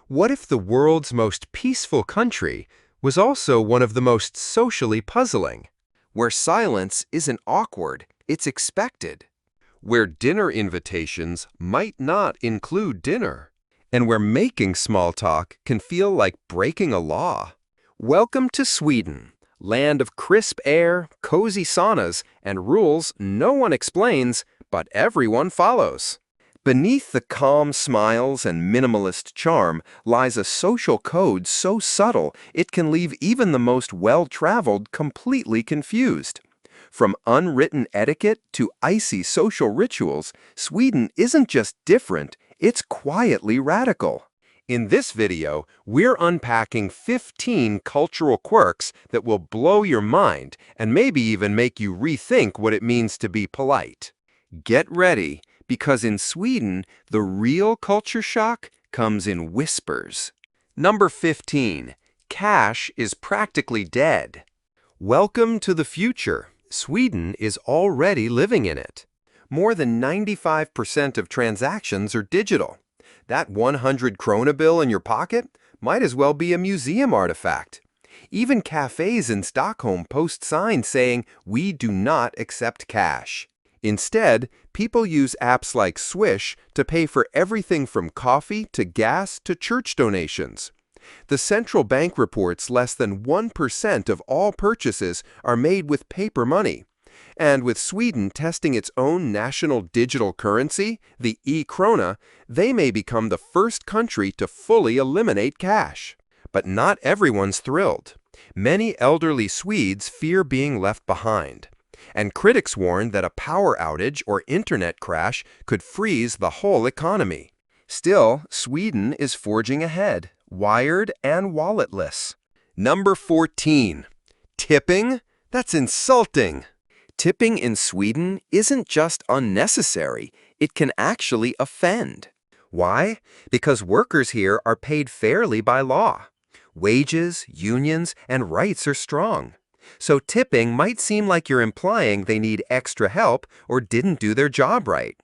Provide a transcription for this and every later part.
What if the world's most peaceful country was also one of the most socially puzzling? Where silence isn't awkward, it's expected. Where dinner invitations might not include dinner? And where making small talk can feel like breaking a law? Welcome to Sweden, land of crisp air, cozy saunas, and rules no one explains, but everyone follows. Beneath the calm smiles and minimalist charm lies a social code so subtle it can leave even the most well-traveled completely confused. From unwritten etiquette to icy social rituals, Sweden isn't just different, it's quietly radical. In this video, we're unpacking 15 cultural quirks that will blow your mind and maybe even make you rethink what it means to be polite. Get ready, because in Sweden, the real culture shock comes in whispers. Number 15. Cash is practically dead. Welcome to the future. Sweden is already living in it. More than 95% of transactions are digital. That 100 krona bill in your pocket might as well be a museum artifact. Even cafes in Stockholm post signs saying, "We do not accept cash." Instead, people use apps like Swish to pay for everything from coffee to gas to church donations. The central bank reports less than 1% of all purchases are made with paper money. And with Sweden testing its own national digital currency, the e-krona, they may become the first country to fully eliminate cash. But not everyone's thrilled. Many elderly Swedes fear being left behind. And critics warn that a power outage or internet crash could freeze the whole economy. Still, Sweden is forging ahead, wired and walletless. Number 14. Tipping? That's insulting. Tipping in Sweden isn't just unnecessary, it can actually offend. Why? Because workers here are paid fairly by law. Wages, unions, and rights are strong. So tipping might seem like you're implying they need extra help or didn't do their job right.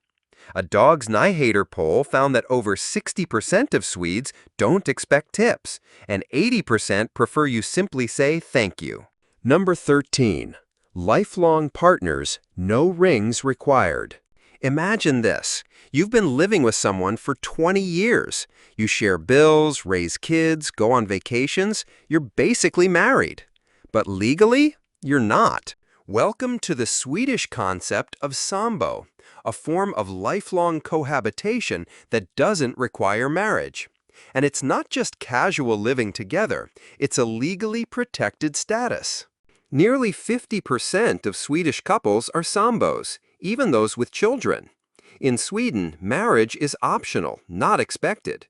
A Dogs Nye Hater poll found that over 60% of Swedes don't expect tips, and 80% prefer you simply say thank you. Number 13. Lifelong partners, no rings required. Imagine this. You've been living with someone for 20 years. You share bills, raise kids, go on vacations. You're basically married. But legally, you're not. Welcome to the Swedish concept of sambo, a form of lifelong cohabitation that doesn't require marriage. And it's not just casual living together, it's a legally protected status. Nearly 50% of Swedish couples are sambos, even those with children. In Sweden, marriage is optional, not expected.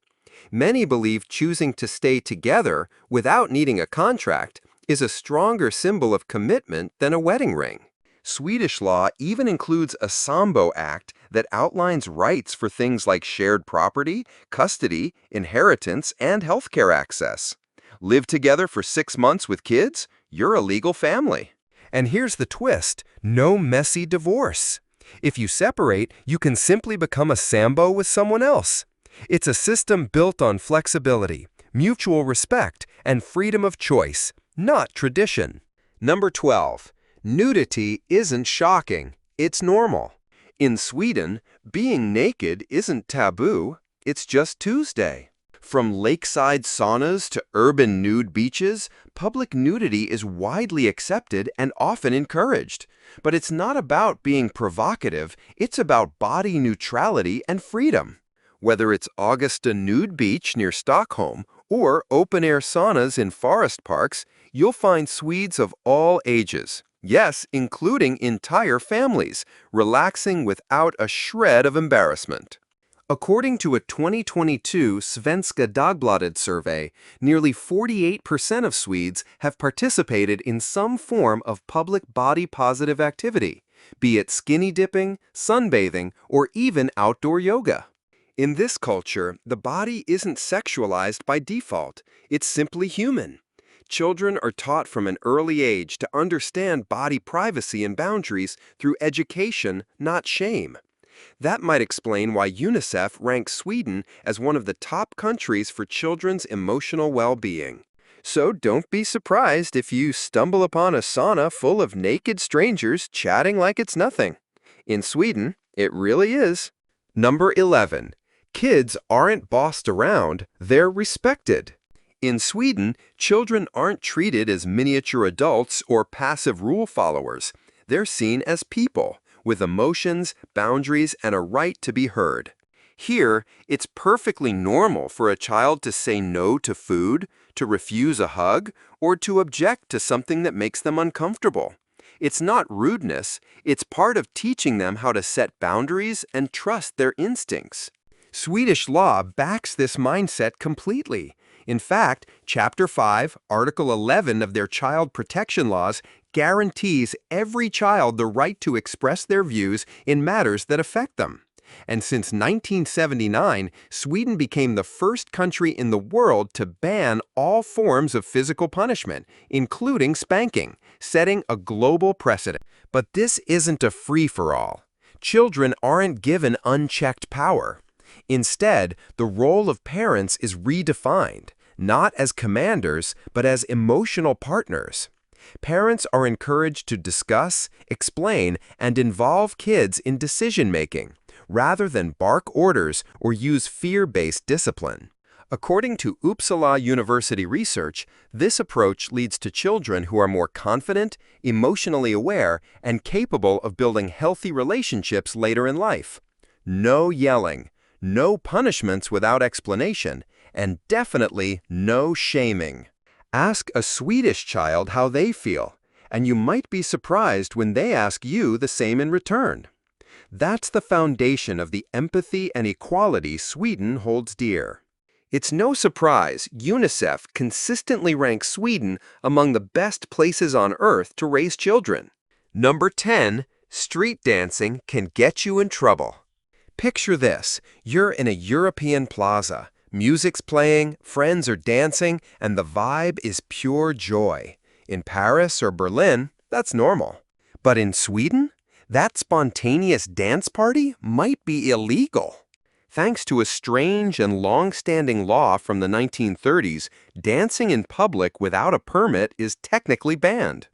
Many believe choosing to stay together without needing a contract is a stronger symbol of commitment than a wedding ring. Swedish law even includes a Sambo Act that outlines rights for things like shared property, custody, inheritance, and healthcare access. Live together for 6 months with kids? You're a legal family. And here's the twist: no messy divorce. If you separate, you can simply become a Sambo with someone else. It's a system built on flexibility, mutual respect, and freedom of choice, not tradition. Number 12. Nudity isn't shocking, it's normal. In Sweden, being naked isn't taboo, it's just Tuesday. From lakeside saunas to urban nude beaches, public nudity is widely accepted and often encouraged. But it's not about being provocative, it's about body neutrality and freedom. Whether it's Augusta Nude Beach near Stockholm or open-air saunas in forest parks, you'll find Swedes of all ages, yes, including entire families, relaxing without a shred of embarrassment. According to a 2022 Svenska Dagbladet survey, nearly 48% of Swedes have participated in some form of public body-positive activity, be it skinny dipping, sunbathing, or even outdoor yoga. In this culture, the body isn't sexualized by default, it's simply human. Children are taught from an early age to understand body privacy and boundaries through education, not shame. That might explain why UNICEF ranks Sweden as one of the top countries for children's emotional well-being. So don't be surprised if you stumble upon a sauna full of naked strangers chatting like it's nothing. In Sweden, it really is. Number 11. Kids aren't bossed around, they're respected. In Sweden, children aren't treated as miniature adults or passive rule followers. They're seen as people, with emotions, boundaries, and a right to be heard. Here, it's perfectly normal for a child to say no to food, to refuse a hug, or to object to something that makes them uncomfortable. It's not rudeness, it's part of teaching them how to set boundaries and trust their instincts. Swedish law backs this mindset completely. In fact, Chapter 5, Article 11 of their child protection laws guarantees every child the right to express their views in matters that affect them. And since 1979, Sweden became the first country in the world to ban all forms of physical punishment, including spanking, setting a global precedent. But this isn't a free-for-all. Children aren't given unchecked power. Instead, the role of parents is redefined, not as commanders, but as emotional partners. Parents are encouraged to discuss, explain, and involve kids in decision-making, rather than bark orders or use fear-based discipline. According to Uppsala University research, this approach leads to children who are more confident, emotionally aware, and capable of building healthy relationships later in life. No yelling, no punishments without explanation, and definitely no shaming. Ask a Swedish child how they feel, and you might be surprised when they ask you the same in return. That's the foundation of the empathy and equality Sweden holds dear. It's no surprise UNICEF consistently ranks Sweden among the best places on earth to raise children. Number 10. Street dancing can get you in trouble. Picture this. You're in a European plaza. Music's playing, friends are dancing, and the vibe is pure joy. In Paris or Berlin, that's normal. But in Sweden, that spontaneous dance party might be illegal. Thanks to a strange and long-standing law from the 1930s, dancing in public without a permit is technically banned.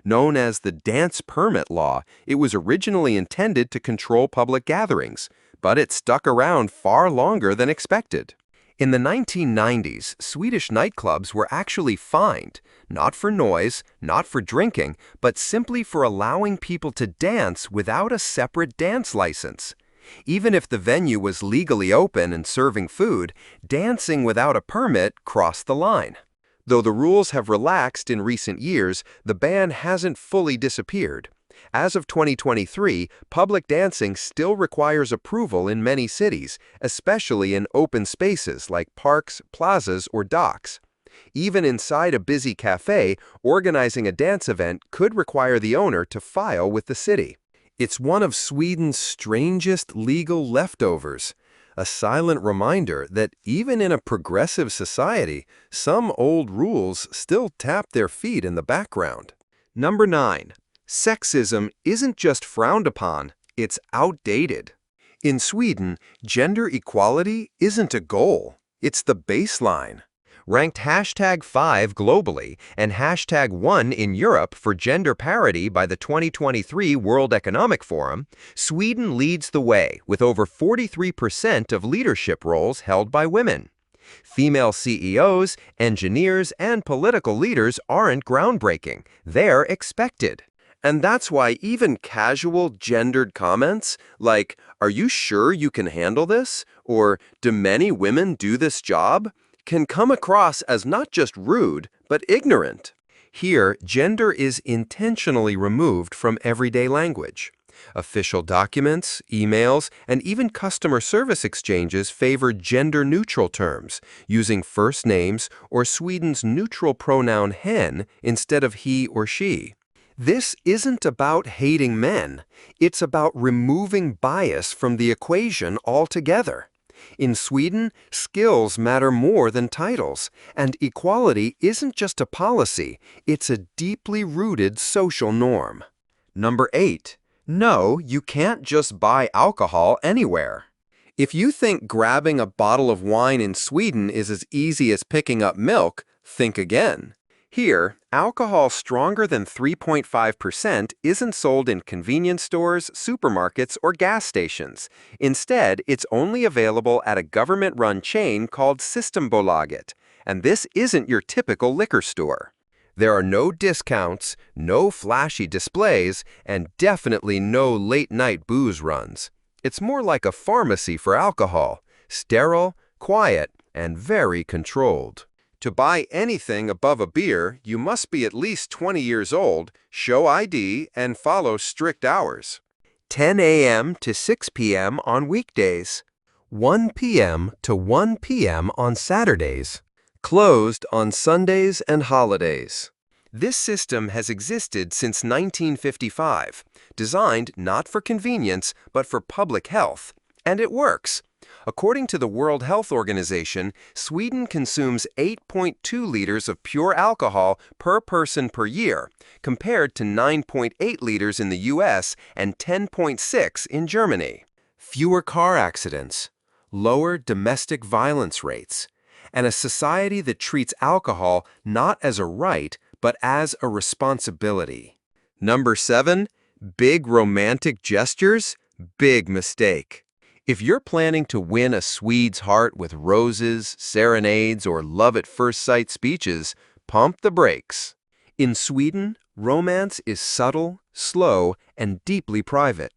Known as the Dance Permit Law, it was originally intended to control public gatherings, but it stuck around far longer than expected. In the 1990s, Swedish nightclubs were actually fined, not for noise, not for drinking, but simply for allowing people to dance without a separate dance license. Even if the venue was legally open and serving food, dancing without a permit crossed the line. Though the rules have relaxed in recent years, the ban hasn't fully disappeared. As of 2023, public dancing still requires approval in many cities, especially in open spaces like parks, plazas, or docks. Even inside a busy cafe, organizing a dance event could require the owner to file with the city. It's one of Sweden's strangest legal leftovers, a silent reminder that even in a progressive society, some old rules still tap their feet in the background. Number 9. Sexism isn't just frowned upon, it's outdated. In Sweden, gender equality isn't a goal, it's the baseline. Ranked #5 globally and #1 in Europe for gender parity by the 2023 World Economic Forum, Sweden leads the way with over 43% of leadership roles held by women. Female CEOs, engineers, and political leaders aren't groundbreaking, they're expected. And that's why even casual gendered comments like, "Are you sure you can handle this?" or "Do many women do this job?" can come across as not just rude, but ignorant. Here, gender is intentionally removed from everyday language. Official documents, emails, and even customer service exchanges favor gender-neutral terms, using first names or Sweden's neutral pronoun hen instead of he or she. This isn't about hating men. It's about removing bias from the equation altogether. In Sweden, skills matter more than titles, and equality isn't just a policy, it's a deeply rooted social norm. Number 8. No, you can't just buy alcohol anywhere. If you think grabbing a bottle of wine in Sweden is as easy as picking up milk, think again. Here, alcohol stronger than 3.5% isn't sold in convenience stores, supermarkets, or gas stations. Instead, it's only available at a government-run chain called Systembolaget, and this isn't your typical liquor store. There are no discounts, no flashy displays, and definitely no late-night booze runs. It's more like a pharmacy for alcohol, sterile, quiet, and very controlled. To buy anything above a beer, you must be at least 20 years old, show ID, and follow strict hours. 10 a.m. to 6 p.m. on weekdays. 1 p.m. to 1 p.m. on Saturdays. Closed on Sundays and holidays. This system has existed since 1955, designed not for convenience but for public health, and it works. According to the World Health Organization, Sweden consumes 8.2 liters of pure alcohol per person per year, compared to 9.8 liters in the US and 10.6 in Germany. Fewer car accidents, lower domestic violence rates, and a society that treats alcohol not as a right, but as a responsibility. Number 7, big romantic gestures? Big mistake. If you're planning to win a Swede's heart with roses, serenades, or love-at-first-sight speeches, pump the brakes. In Sweden, romance is subtle, slow, and deeply private.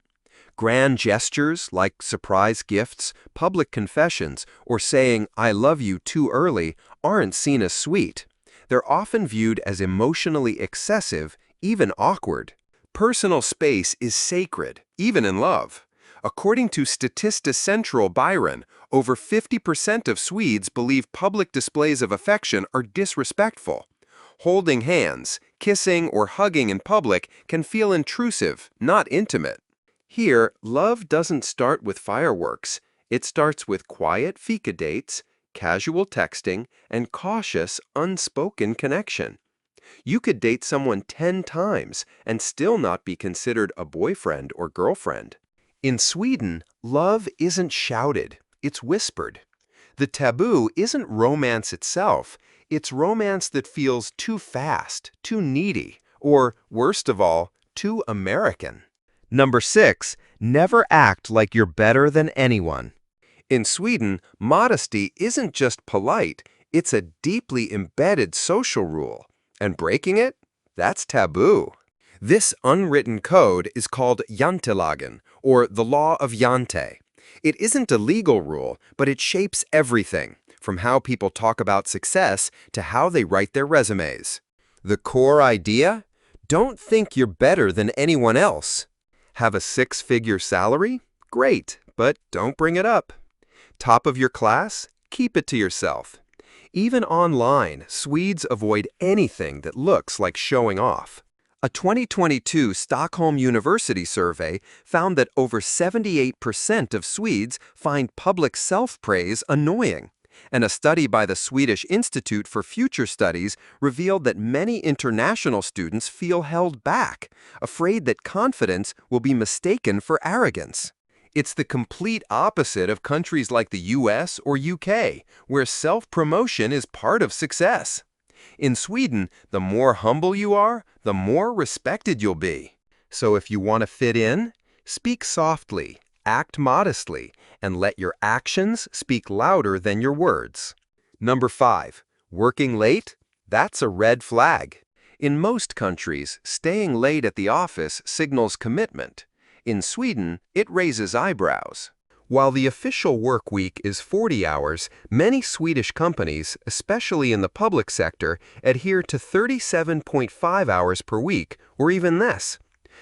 Grand gestures like surprise gifts, public confessions, or saying "I love you" too early aren't seen as sweet. They're often viewed as emotionally excessive, even awkward. Personal space is sacred, even in love. According to Statista Central Byron, over 50% of Swedes believe public displays of affection are disrespectful. Holding hands, kissing, or hugging in public can feel intrusive, not intimate. Here, love doesn't start with fireworks. It starts with quiet fika dates, casual texting, and cautious, unspoken connection. You could date someone 10 times and still not be considered a boyfriend or girlfriend. In Sweden, love isn't shouted, it's whispered. The taboo isn't romance itself, it's romance that feels too fast, too needy, or, worst of all, too American. Number 6, never act like you're better than anyone. In Sweden, modesty isn't just polite, it's a deeply embedded social rule. And breaking it? That's taboo. This unwritten code is called jantelagen, or the law of Jante. It isn't a legal rule, but it shapes everything, from how people talk about success to how they write their resumes. The core idea? Don't think you're better than anyone else. Have a 6-figure salary? Great, but don't bring it up. Top of your class? Keep it to yourself. Even online, Swedes avoid anything that looks like showing off. A 2022 Stockholm University survey found that over 78% of Swedes find public self-praise annoying. And a study by the Swedish Institute for Future Studies revealed that many international students feel held back, afraid that confidence will be mistaken for arrogance. It's the complete opposite of countries like the US or UK, where self-promotion is part of success. In Sweden, the more humble you are, the more respected you'll be. So if you want to fit in, speak softly, act modestly, and let your actions speak louder than your words. Number 5, working late? That's a red flag. In most countries, staying late at the office signals commitment. In Sweden, it raises eyebrows. While the official work week is 40 hours, many Swedish companies, especially in the public sector, adhere to 37.5 hours per week, or even less.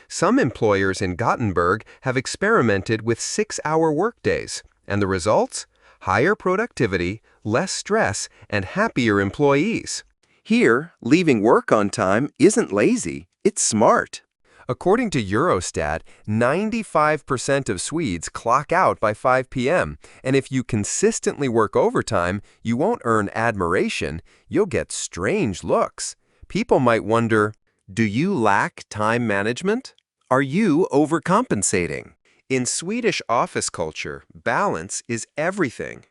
Some employers in Gothenburg have experimented with 6-hour workdays, and the results? Higher productivity, less stress, and happier employees. Here, leaving work on time isn't lazy, it's smart. According to Eurostat, 95% of Swedes clock out by 5 p.m., and if you consistently work overtime, you won't earn admiration, you'll get strange looks. People might wonder, do you lack time management? Are you overcompensating? In Swedish office culture, balance is everything.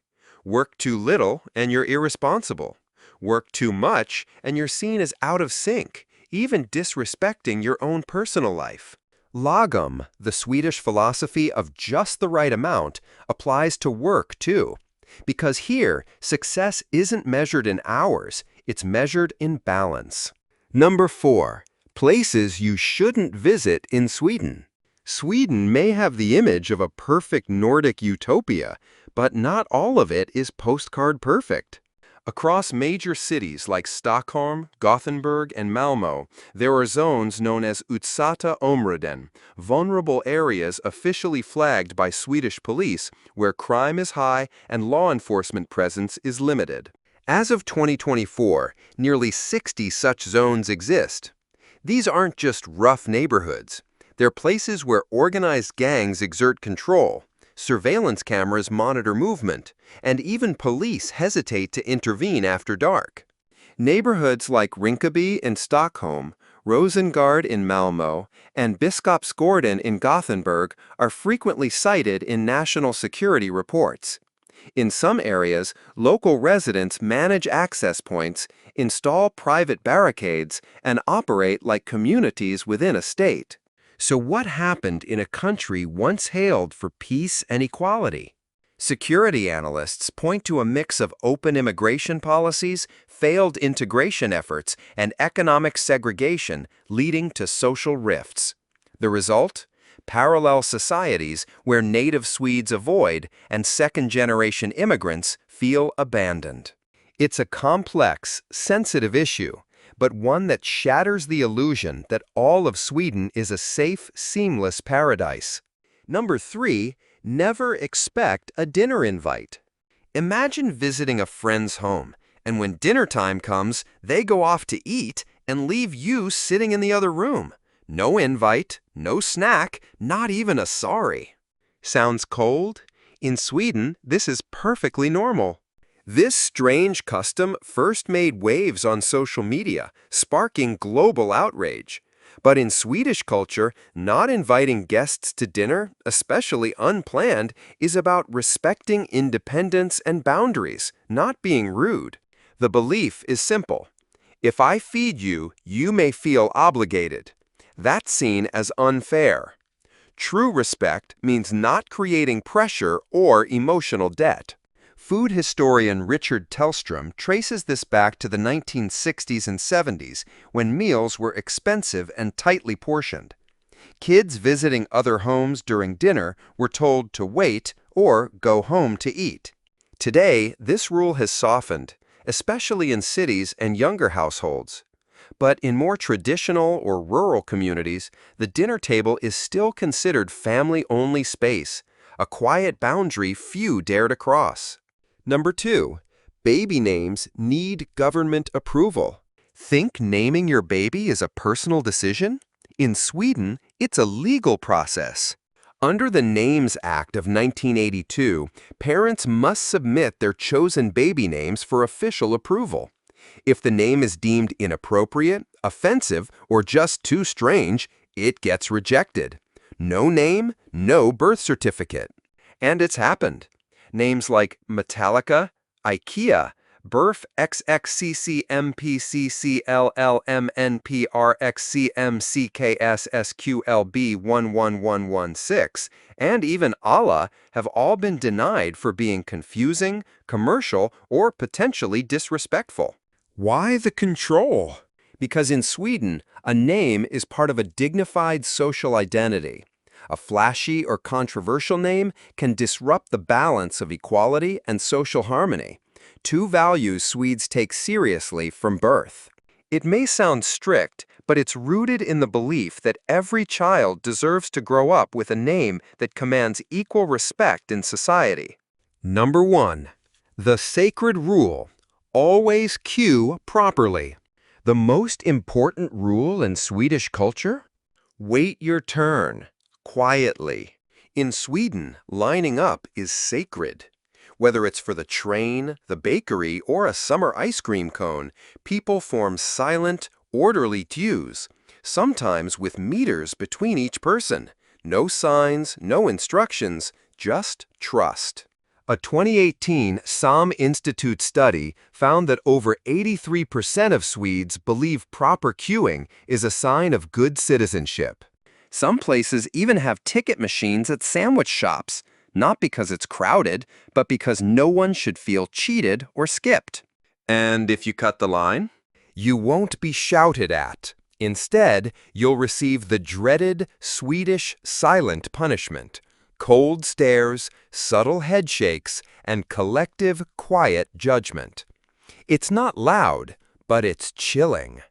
Work too little and you're irresponsible. Work too much and you're seen as out of sync, even disrespecting your own personal life. Lagom, the Swedish philosophy of just the right amount, applies to work too. Because here, success isn't measured in hours, it's measured in balance. Number 4. Places you shouldn't visit in Sweden. Sweden may have the image of a perfect Nordic utopia, but not all of it is postcard perfect. Across major cities like Stockholm, Gothenburg, and Malmö, there are zones known as utsatta områden, vulnerable areas officially flagged by Swedish police where crime is high and law enforcement presence is limited. As of 2024, nearly 60 such zones exist. These aren't just rough neighborhoods. They're places where organized gangs exert control, surveillance cameras monitor movement, and even police hesitate to intervene after dark. Neighborhoods like Rinkeby in Stockholm, Rosengård in Malmö, and Biskopsgården in Gothenburg are frequently cited in national security reports. In some areas, local residents manage access points, install private barricades, and operate like communities within a state. So what happened in a country once hailed for peace and equality? Security analysts point to a mix of open immigration policies, failed integration efforts, and economic segregation leading to social rifts. The result? Parallel societies where native Swedes avoid and second-generation immigrants feel abandoned. It's a complex, sensitive issue, but one that shatters the illusion that all of Sweden is a safe, seamless paradise. Number 3, never expect a dinner invite. Imagine visiting a friend's home, and when dinner time comes, they go off to eat and leave you sitting in the other room. No invite, no snack, not even a sorry. Sounds cold? In Sweden, this is perfectly normal. This strange custom first made waves on social media, sparking global outrage. But in Swedish culture, not inviting guests to dinner, especially unplanned, is about respecting independence and boundaries, not being rude. The belief is simple. If I feed you, you may feel obligated. That's seen as unfair. True respect means not creating pressure or emotional debt. Food historian Richard Tellstrom traces this back to the 1960s and 70s, when meals were expensive and tightly portioned. Kids visiting other homes during dinner were told to wait or go home to eat. Today, this rule has softened, especially in cities and younger households. But in more traditional or rural communities, the dinner table is still considered family-only space, a quiet boundary few dare to cross. Number 2, baby names need government approval. Think naming your baby is a personal decision? In Sweden, it's a legal process. Under the Names Act of 1982, parents must submit their chosen baby names for official approval. If the name is deemed inappropriate, offensive, or just too strange, it gets rejected. No name, no birth certificate. And it's happened. Names like Metallica, IKEA, Burf XXCCMPCCLLMNPRXCMCKSSQLB11116, and even Allah have all been denied for being confusing, commercial, or potentially disrespectful. Why the control? Because in Sweden, a name is part of a dignified social identity. A flashy or controversial name can disrupt the balance of equality and social harmony, two values Swedes take seriously from birth. It may sound strict, but it's rooted in the belief that every child deserves to grow up with a name that commands equal respect in society. Number 1. The sacred rule. Always cue properly. The most important rule in Swedish culture? Wait your turn. Quietly. In Sweden, lining up is sacred. Whether it's for the train, the bakery, or a summer ice cream cone, people form silent, orderly queues. sometimes with meters between each person. No signs, no instructions, just trust. A 2018 SAM Institute study found that over 83% of Swedes believe proper queuing is a sign of good citizenship. Some places even have ticket machines at sandwich shops, not because it's crowded, but because no one should feel cheated or skipped. And if you cut the line? You won't be shouted at. Instead, you'll receive the dreaded Swedish silent punishment: cold stares, subtle headshakes, and collective quiet judgment. It's not loud, but it's chilling.